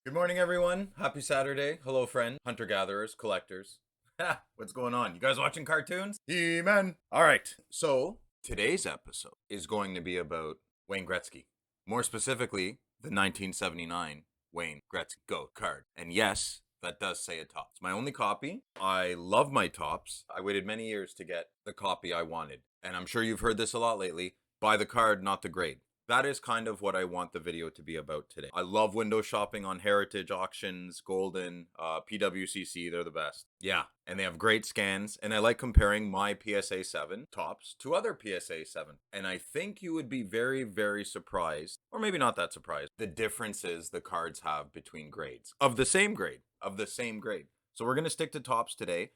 Good morning, everyone. Happy Saturday. Hello, friend. Hunter-gatherers, collectors. Ha! What's going on? You guys watching cartoons? He-Man. All right. So, today's episode is going to be about Wayne Gretzky. More specifically, the 1979 Wayne Gretzky GOAT card. And yes, that does say a top. It's my only copy. I love my tops. I waited many years to get the copy I wanted. And I'm sure you've heard this a lot lately. Buy the card, not the grade. That is kind of what I want the video to be about today. I love window shopping on Heritage Auctions, Golden, PWCC. They're the best. Yeah, and they have great scans. And I like comparing my PSA 7 tops to other PSA 7. And I think you would be very, very surprised, or maybe not that surprised, the differences the cards have between grades of the same grade. So we're going to stick to tops today.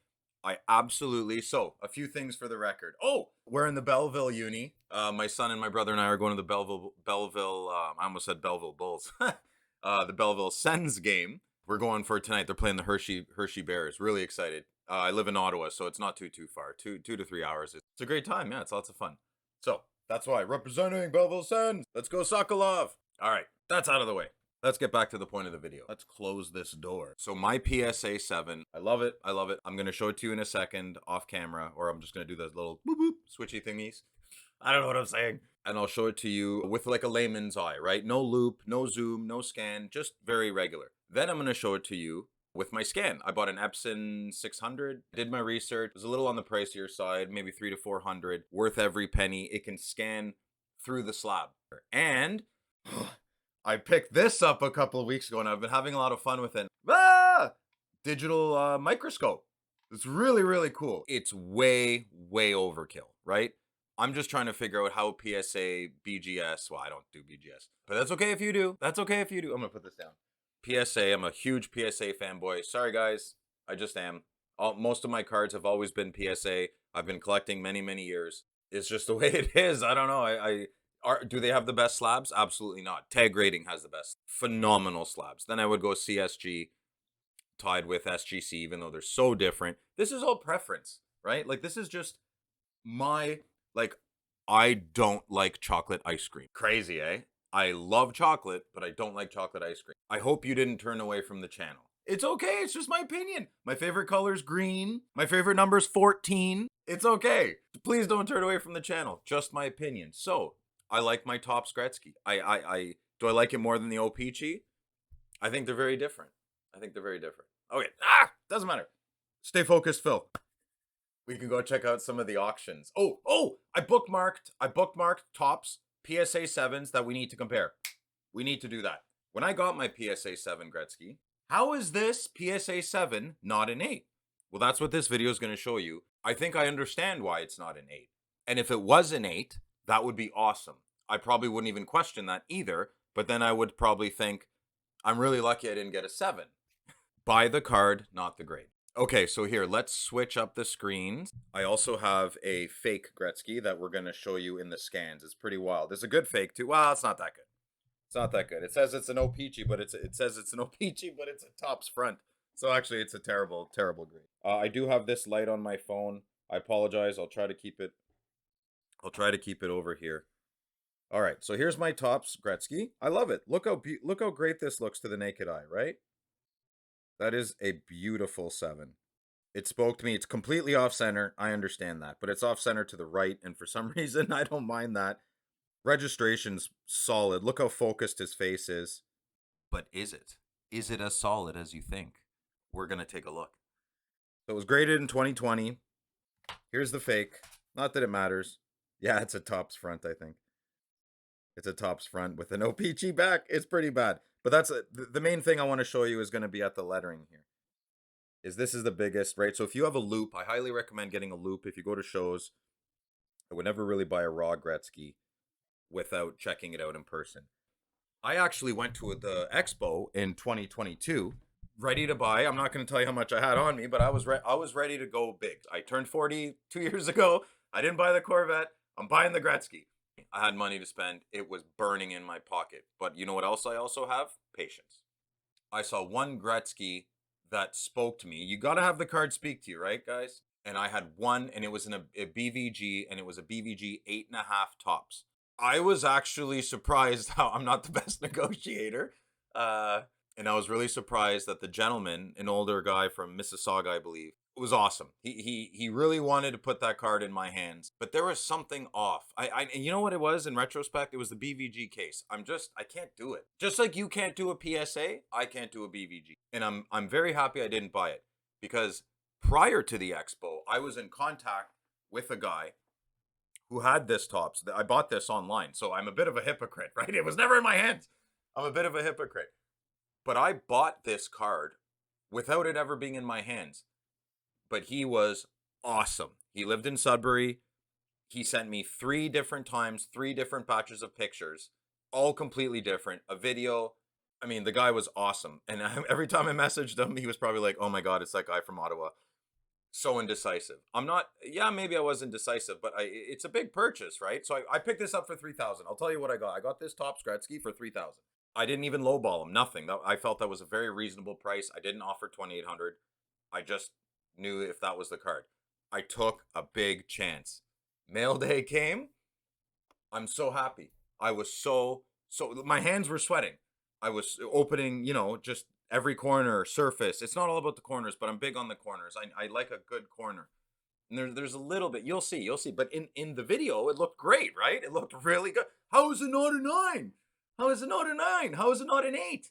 So a few things for the record. Oh, we're in the Belleville Uni. My son and my brother and I are going to the Belleville. I almost said Belleville Bulls. The Belleville Sens game. We're going for tonight. They're playing the Hershey Bears. Really excited. I live in Ottawa, so it's not too far. 2 to 3 hours. It's a great time. Yeah, it's lots of fun. So that's why representing Belleville Sens. Let's go Sokolov. All right, that's out of the way. Let's get back to the point of the video. Let's close this door. So my PSA 7, I love it. I'm going to show it to you in a second off camera, or I'm just going to do those little boop boop switchy thingies. I don't know what I'm saying. And I'll show it to you with like a layman's eye, right? No loop, no zoom, no scan, just very regular. Then I'm going to show it to you with my scan. I bought an Epson 600, did my research. It was a little on the pricier side, maybe 300 to 400, worth every penny. It can scan through the slab. And I picked this up a couple of weeks ago and I've been having a lot of fun with it. Digital microscope. It's really, really cool. It's way overkill, right? I'm just trying to figure out how PSA, BGS, well, I don't do BGS, but that's okay if you do. I'm gonna put this down. PSA, I'm a huge PSA fanboy. Sorry guys, I just am. Most of my cards have always been PSA. I've been collecting many years. It's just the way it is. I don't know. Do they have the best slabs? Absolutely not. Tag Rating has the best. Phenomenal slabs. Then I would go CSG tied with SGC, even though they're so different. This is all preference, right? Like, this is just my, like, I don't like chocolate ice cream. Crazy, eh? I love chocolate, but I don't like chocolate ice cream. I hope you didn't turn away from the channel. It's okay. It's just my opinion. My favorite color is green. My favorite number is 14. It's okay. Please don't turn away from the channel. Just my opinion. So, I like my Topps Gretzky. Do I like it more than the O-Pee-Chee? I think they're very different. Okay, doesn't matter. Stay focused, Phil. We can go check out some of the auctions. I bookmarked Topps PSA 7s that we need to compare. We need to do that. When I got my PSA 7 Gretzky, how is this PSA 7 not an 8? Well, that's what this video is going to show you. I think I understand why it's not an 8. And if it was an 8, that would be awesome. I probably wouldn't even question that either, but then I would probably think, I'm really lucky I didn't get a 7. Buy the card, not the grade. Okay, so here, let's switch up the screens. I also have a fake Gretzky that we're going to show you in the scans. It's pretty wild. There's a good fake too. Well, it's not that good. It says it's an O-Pee-Chee, but it's a Topps front. So actually, it's a terrible grade. I do have this light on my phone. I apologize. I'll try to keep it over here. All right, so here's my Topps Gretzky. I love it. Look how great this looks to the naked eye, right? That is a beautiful 7. It spoke to me. It's completely off center. I understand that, but it's off center to the right, and for some reason, I don't mind that. Registration's solid. Look how focused his face is. But is it? Is it as solid as you think? We're going to take a look. So it was graded in 2020. Here's the fake. Not that it matters. Yeah, it's a Topps front, I think. It's a Topps front with an O-Pee-Chee back. It's pretty bad. But that's the main thing I want to show you is going to be at the lettering here. This is the biggest, right? So if you have a loop, I highly recommend getting a loop. If you go to shows, I would never really buy a raw Gretzky without checking it out in person. I actually went to the expo in 2022, ready to buy. I'm not going to tell you how much I had on me, but I was ready to go big. I turned 40 2 years ago. I didn't buy the Corvette. I'm buying the Gretzky. I had money to spend. It was burning in my pocket. But you know what else I also have? Patience. I saw one Gretzky that spoke to me. You got to have the card speak to you, right, guys? And I had one, and it was in a BVG, and it was a BVG 8.5 Topps. I was actually surprised how I'm not the best negotiator. And I was really surprised that the gentleman, an older guy from Mississauga, I believe, it was awesome. He really wanted to put that card in my hands, but there was something off. And you know what it was in retrospect? It was the BVG case. I can't do it. Just like you can't do a PSA, I can't do a BVG. And I'm very happy I didn't buy it, because prior to the expo, I was in contact with a guy who had this tops. I bought this online, so I'm a bit of a hypocrite, right? It was never in my hands. I'm a bit of a hypocrite. But I bought this card without it ever being in my hands. But he was awesome. He lived in Sudbury. He sent me 3 different times, 3 different batches of pictures, all completely different. A video. I mean, the guy was awesome. And every time I messaged him, he was probably like, oh my God, it's that guy from Ottawa. So indecisive. I'm not, yeah, maybe I was indecisive, but it's a big purchase, right? So I picked this up for 3,000. I'll tell you what I got. I got this Topps Gretzky for 3,000. I didn't even lowball him, nothing. I felt that was a very reasonable price. I didn't offer 2,800. I just knew if that was the card. I took a big chance. Mail day came. I'm so happy. I was so my hands were sweating. I was opening, just every corner, surface. It's not all about the corners, but I'm big on the corners. I like a good corner. And there's a little bit, you'll see. But in the video, it looked great, right? It looked really good. How is it not a 9? How is it not a 9? How is it not an 8?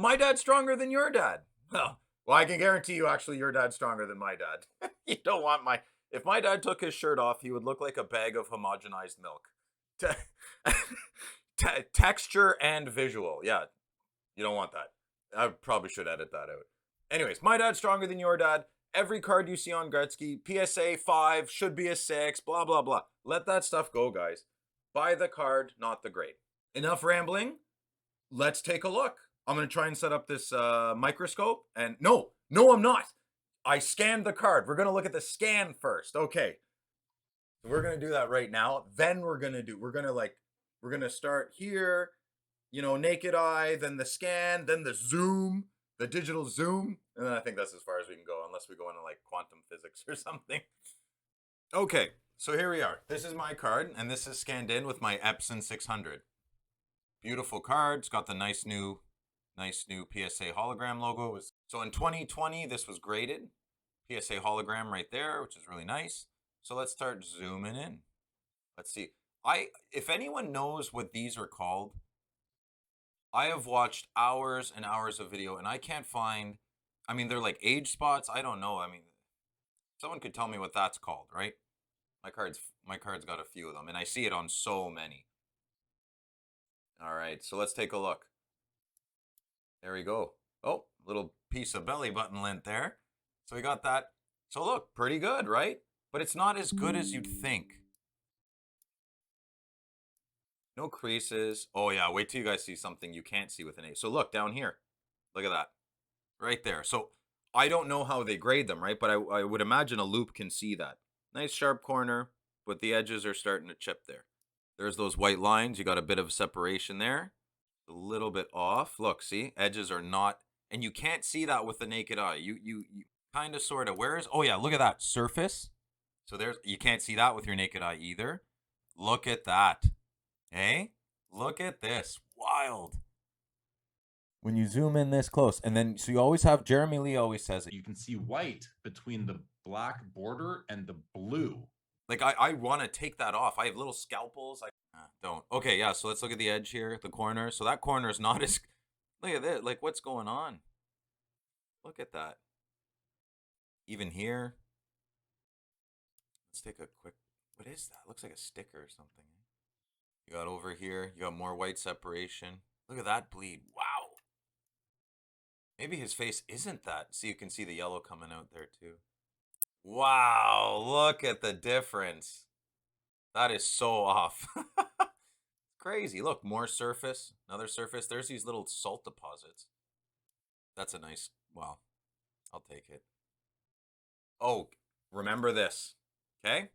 My dad's stronger than your dad. Well, I can guarantee you, actually, your dad's stronger than my dad. You don't want if my dad took his shirt off, he would look like a bag of homogenized milk. Texture and visual. Yeah, you don't want that. I probably should edit that out. Anyways, my dad's stronger than your dad. Every card you see on Gretzky, PSA 5, should be a 6, blah, blah, blah. Let that stuff go, guys. Buy the card, not the grade. Enough rambling. Let's take a look. I'm going to try and set up this microscope. And no, I'm not. I scanned the card. We're going to look at the scan first. Okay. So we're going to do that right now. Then we're going to start here, naked eye, then the scan, then the zoom, the digital zoom. And then I think that's as far as we can go, unless we go into like quantum physics or something. Okay. So here we are. This is my card, and this is scanned in with my Epson 600. Beautiful card. It's got the nice new PSA hologram logo. So in 2020, this was graded. PSA hologram right there, which is really nice. So let's start zooming in. Let's see. If anyone knows what these are called, I have watched hours and hours of video, and I can't find, they're like age spots. I don't know. Someone could tell me what that's called, right? My card's got a few of them, and I see it on so many. All right, so let's take a look. There we go. Oh, little piece of belly button lint there. So we got that. So look, pretty good, right? But it's not as good as you'd think. No creases. Oh yeah, wait till you guys see something you can't see with an 8. So look down here. Look at that. Right there. So I don't know how they grade them, right? But I would imagine a loop can see that. Nice sharp corner, but the edges are starting to chip there. There's those white lines. You got a bit of separation there. A little bit off. Look, see? Edges are not, and you can't see that with the naked eye. You kind of sort of, oh yeah, look at that surface. So you can't see that with your naked eye either. Look at that. Hey, look at this. Wild. When you zoom in this close, and then, so you always have, Jeremy Lee always says it. You can see white between the black border and the blue. Like, I want to take that off. I have little scalpels. I don't. Okay, yeah, so let's look at the edge here, the corner. So that corner is not as, look at this. Like, what's going on? Look at that. Even here. Let's take a quick, what is that? Looks like a sticker or something. You got over here, you got more white separation. Look at that bleed. Wow. Maybe his face isn't that. See, you can see the yellow coming out there too. Wow, look at the difference. That is so off. Crazy. Look, more surface, another surface. There's these little salt deposits. That's a nice, wow. I'll take it. Oh, remember this. Okay?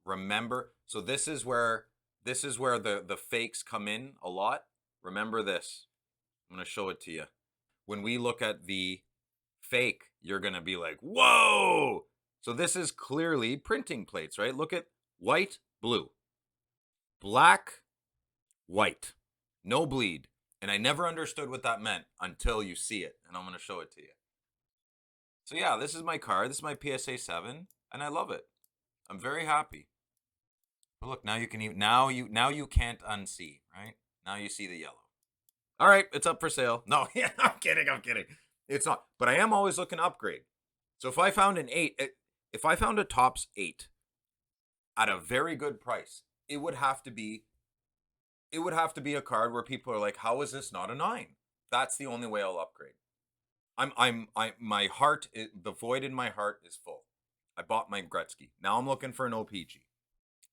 Remember. So this is where the fakes come in a lot. Remember this. I'm going to show it to you. When we look at the fake, you're going to be like, whoa! So this is clearly printing plates, right? Look at white, blue. Black, white. No bleed. And I never understood what that meant until you see it, and I'm going to show it to you. So yeah, this is my card. This is my PSA 7, and I love it. I'm very happy. But look, now you can even now you can't unsee, right? Now you see the yellow. All right, it's up for sale. No, yeah, I'm kidding. It's not. But I am always looking to upgrade. So if I found an 8, if I found a Topps 8 at a very good price, it would have to be a card where people are like, "How is this not a 9?" That's the only way I'll upgrade. My heart, the void in my heart is full. I bought my Gretzky. Now I'm looking for an OPG.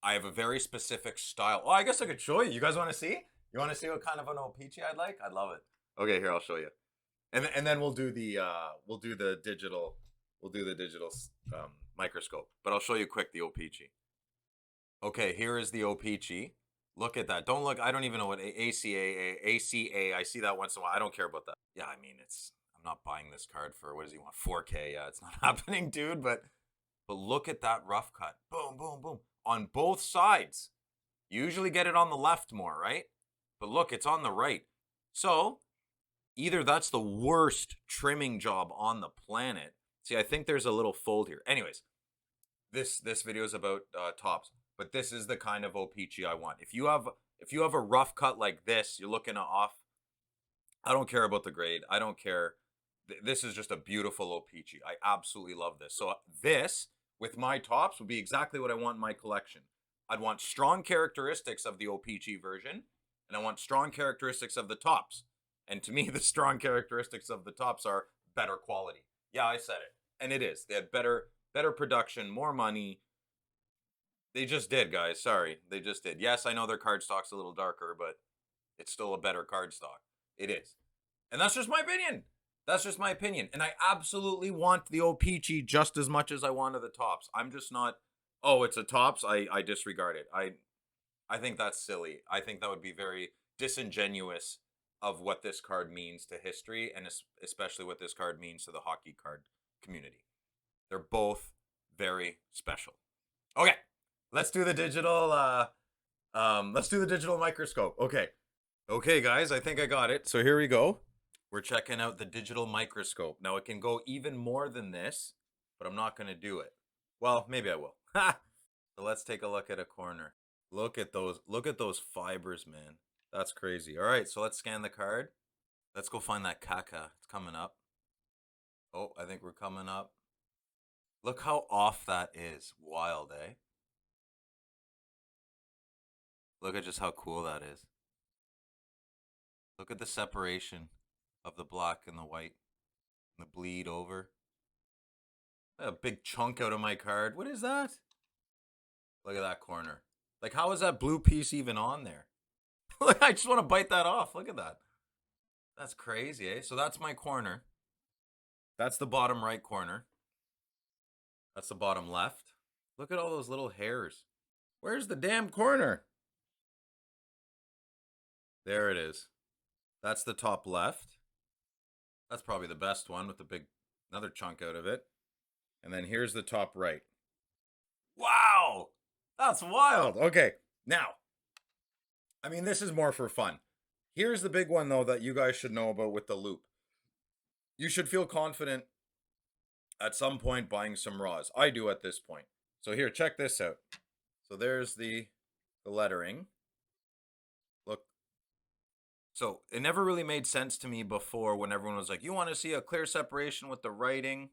I have a very specific style. Oh, I guess I could show you. You guys want to see? You want to see what kind of an OPG I'd like? I'd love it. Okay, here I'll show you. And then we'll do the digital microscope. But I'll show you quick the OPG. Okay, here is the OPG. Look at that. Don't look. I don't even know what ACA. I see that once in a while. I don't care about that. Yeah, I mean I'm not buying this card for, what does he want? 4K. Yeah, it's not happening, dude. But look at that rough cut. Boom, boom, boom. On both sides. You usually get it on the left more, right? But look, it's on the right. So either that's the worst trimming job on the planet. See, I think there's a little fold here. Anyways, this video is about Topps, but this is the kind of OPG I want. If you have a rough cut like this, you're looking off. I don't care about the grade. I don't care. This is just a beautiful OPG. I absolutely love this. So this, with my Topps, would be exactly what I want in my collection. I'd want strong characteristics of the OPG version, and I want strong characteristics of the Topps. And to me, the strong characteristics of the Topps are better quality. Yeah, I said it. And it is. They had better production, more money. They just did, guys. Sorry. They just did. Yes, I know their card stock's a little darker, but it's still a better card stock. It is. And that's just my opinion. That's just my opinion. And I absolutely want the OPG just as much as I wanted the Topps. I'm just not, oh, it's a Topps, I disregard it. I think that's silly. I think that would be very disingenuous of what this card means to history, and especially what this card means to the hockey card community. They're both very special. Okay, let's do the digital microscope. Okay, guys, I think I got it. So here we go. We're checking out the digital microscope. Now it can go even more than this, but I'm not going to do it. Well, maybe I will. So let's take a look at a corner. Look at those fibers, man. That's crazy. All right, so let's scan the card. Let's go find that caca. It's coming up. Oh, I think we're coming up. Look how off that is. Wild, eh? Look at just how cool that is. Look at the separation of the black and the white. And the bleed over. A big chunk out of my card. What is that? Look at that corner. Like, how is that blue piece even on there? Like, I just want to bite that off. Look at that. That's crazy, eh? So that's my corner. That's the bottom right corner. That's the bottom left. Look at all those little hairs. Where's the damn corner? There it is. That's the top left. That's probably the best one with the big, another chunk out of it. And then here's the top right. Wow! That's wild. Okay, now, I mean, this is more for fun. Here's the big one, though, that you guys should know about with the loop. You should feel confident at some point buying some raws. I do at this point. So here, check this out. So there's the lettering. Look. So it never really made sense to me before when everyone was like, you want to see a clear separation with the writing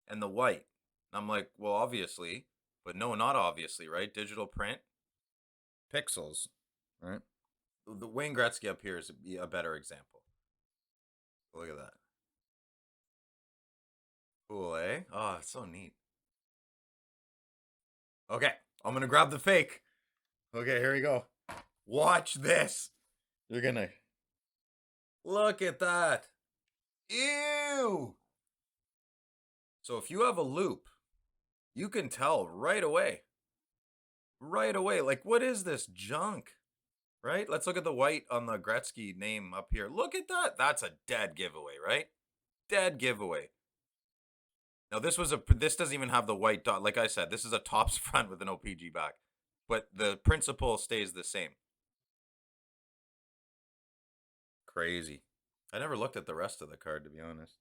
and the white. And I'm like, well, obviously. But no, not obviously, right? Digital print. Pixels. Right? The Wayne Gretzky up here is a better example. Look at that. Cool, eh? Oh, it's so neat. Okay, I'm going to grab the fake. Okay, here we go. Watch this. You're going to... Look at that. Ew! So if you have a loop, you can tell right away. Right away. Like, what is this junk? Right? Let's look at the white on the Gretzky name up here. Look at that. That's a dead giveaway, right? Dead giveaway. Now, this doesn't even have the white dot. Like I said, this is a Topps front with an OPG back. But the principle stays the same. Crazy. I never looked at the rest of the card, to be honest.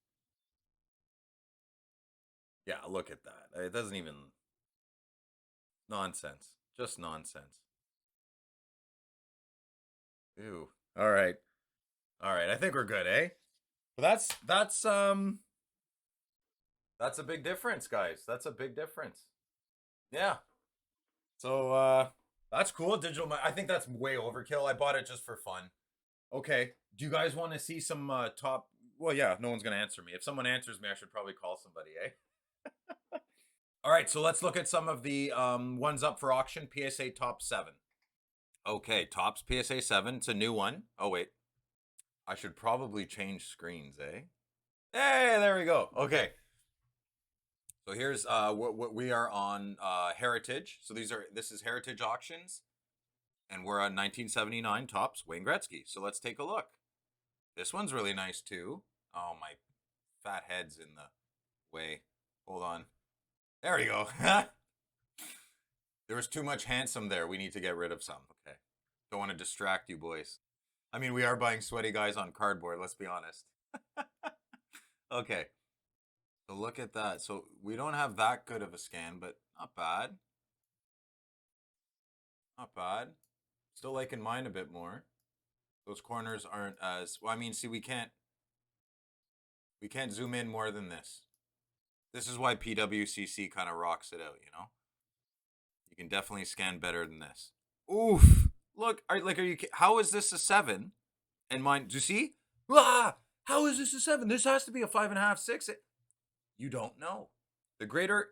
Yeah, look at that. It doesn't even... Nonsense. Just nonsense. Ew. All right. All right. I think we're good, eh? But that's a big difference, guys. That's a big difference. Yeah. So that's cool. I think that's way overkill. I bought it just for fun. Okay. Do you guys want to see some top? Well, yeah, no one's going to answer me. If someone answers me, I should probably call somebody, eh? All right, so let's look at some of the ones up for auction. PSA top 7. Okay, Topps PSA 7. It's a new one. Oh, wait. I should probably change screens, eh? Hey, there we go. Okay. So here's what we are on Heritage. So this is Heritage Auctions, and we're on 1979 Topps Wayne Gretzky. So let's take a look. This one's really nice too. Oh, my fat head's in the way. Hold on. There we go. There was too much handsome there. We need to get rid of some. Okay. Don't want to distract you boys. I mean, we are buying sweaty guys on cardboard, let's be honest. Okay. So look at that. So we don't have that good of a scan, but not bad. Not bad. Still liking mine a bit more. Those corners aren't as well. I mean, see, we can't zoom in more than this. This is why PWCC kind of rocks it out, you know? You can definitely scan better than this. Oof. Look, are you how is this a 7? And mine, do you see? Ah, how is this a 7? This has to be a 5.5, 6. You don't know. The grader,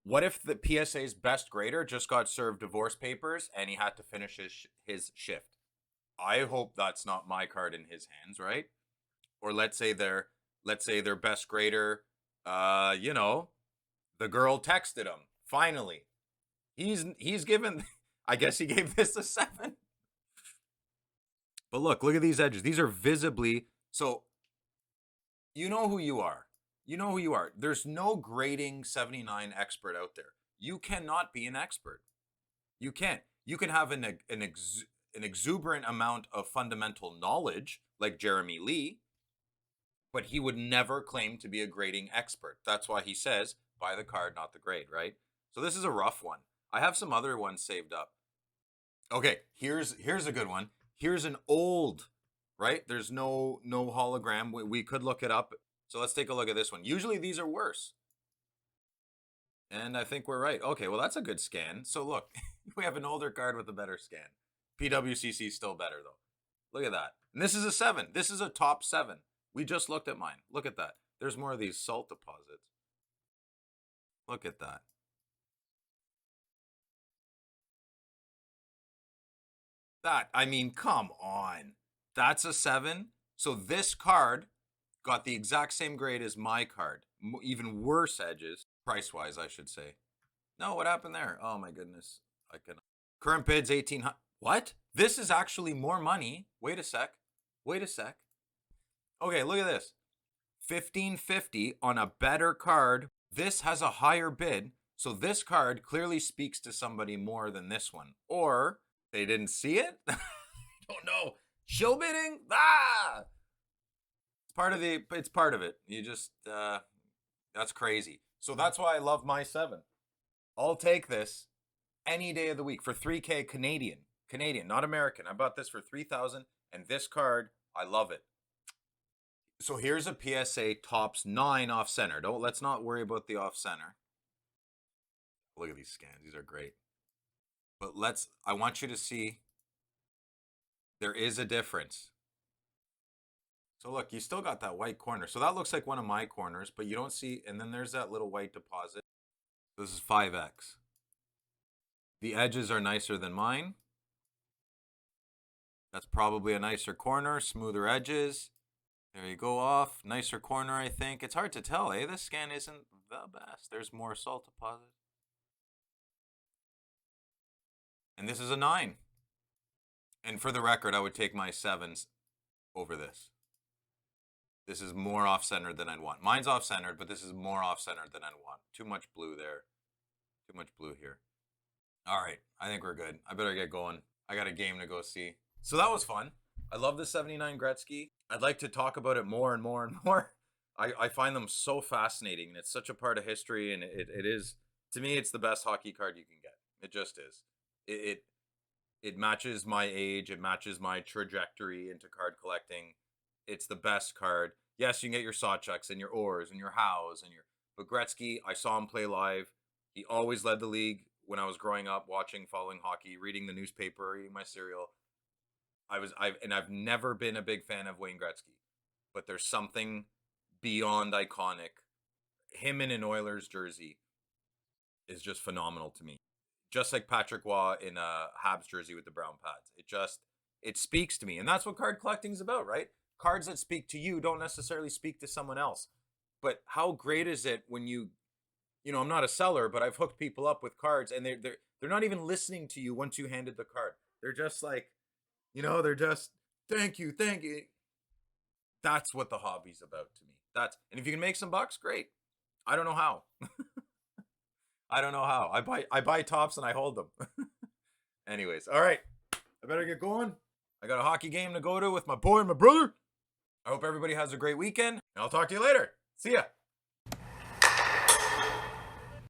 what if the PSA's best grader just got served divorce papers and he had to finish his shift? I hope that's not my card in his hands, right? Or let's say their best grader, you know, the girl texted him. Finally, he's given. I guess he gave this a 7. But look at these edges. These are visibly so. You know who you are. You know who you are. There's no grading 79 expert out there. You cannot be an expert. You can't. You can have an exuberant amount of fundamental knowledge, like Jeremy Lee, but he would never claim to be a grading expert. That's why he says, buy the card, not the grade, right? So this is a rough one. I have some other ones saved up. Okay, here's a good one. Here's an old, right? There's no hologram. We could look it up. So let's take a look at this one. Usually these are worse. And I think we're right. Okay, well, that's a good scan. So look, we have an older card with a better scan. PWCC is still better, though. Look at that. And this is a 7. This is a top 7. We just looked at mine. Look at that. There's more of these salt deposits. Look at that. I mean, come on. That's a 7. So this card got the exact same grade as my card. Even worse edges. Price-wise, I should say. No, what happened there? Oh, my goodness. Current bid's 1,800. What? This is actually more money. Wait a sec. Okay, look at this. 1,550 on a better card. This has a higher bid. So this card clearly speaks to somebody more than this one. Or they didn't see it? I don't know. Shill bidding? Ah! It's part of it. You just, that's crazy. So that's why I love my 7. I'll take this any day of the week for 3K Canadian, not American. I bought this for 3,000, and this card, I love it. So here's a PSA Topps 9 off center. Let's not worry about the off center. Look at these scans. These are great. But I want you to see there is a difference. So look, you still got that white corner. So that looks like one of my corners, but you don't see, and then there's that little white deposit. This is 5X. The edges are nicer than mine. That's probably a nicer corner, smoother edges. There you go off. Nicer corner, I think. It's hard to tell, eh? This scan isn't the best. There's more salt deposit. And this is a 9. And for the record, I would take my 7s over this. This is more off-centered than I'd want. Mine's off-centered, but this is more off-centered than I'd want. Too much blue there. Too much blue here. All right, I think we're good. I better get going. I got a game to go see. So that was fun. I love the 79 Gretzky. I'd like to talk about it more and more and more. I find them so fascinating, and it's such a part of history, and it is, to me, it's the best hockey card you can get. It just is. It matches my age. It matches my trajectory into card collecting. It's the best card. Yes, you can get your Sawchucks and your Orrs and your Howes and your, but Gretzky, I saw him play live. He always led the league when I was growing up, watching, following hockey, reading the newspaper, eating my cereal. I've never been a big fan of Wayne Gretzky, but there's something beyond iconic. Him in an Oilers jersey is just phenomenal to me. Just like Patrick Waugh in a Habs jersey with the brown pads. It speaks to me. And that's what card collecting is about, right? Cards that speak to you don't necessarily speak to someone else. But how great is it when I'm not a seller, but I've hooked people up with cards, and they're not even listening to you once you handed the card. They're just like, they're just, thank you, thank you. That's what the hobby's about to me. And if you can make some bucks, great. I don't know how. I don't know how. I buy tops and I hold them. Anyways, all right. I better get going. I got a hockey game to go to with my boy and my brother. I hope everybody has a great weekend, and I'll talk to you later. See ya.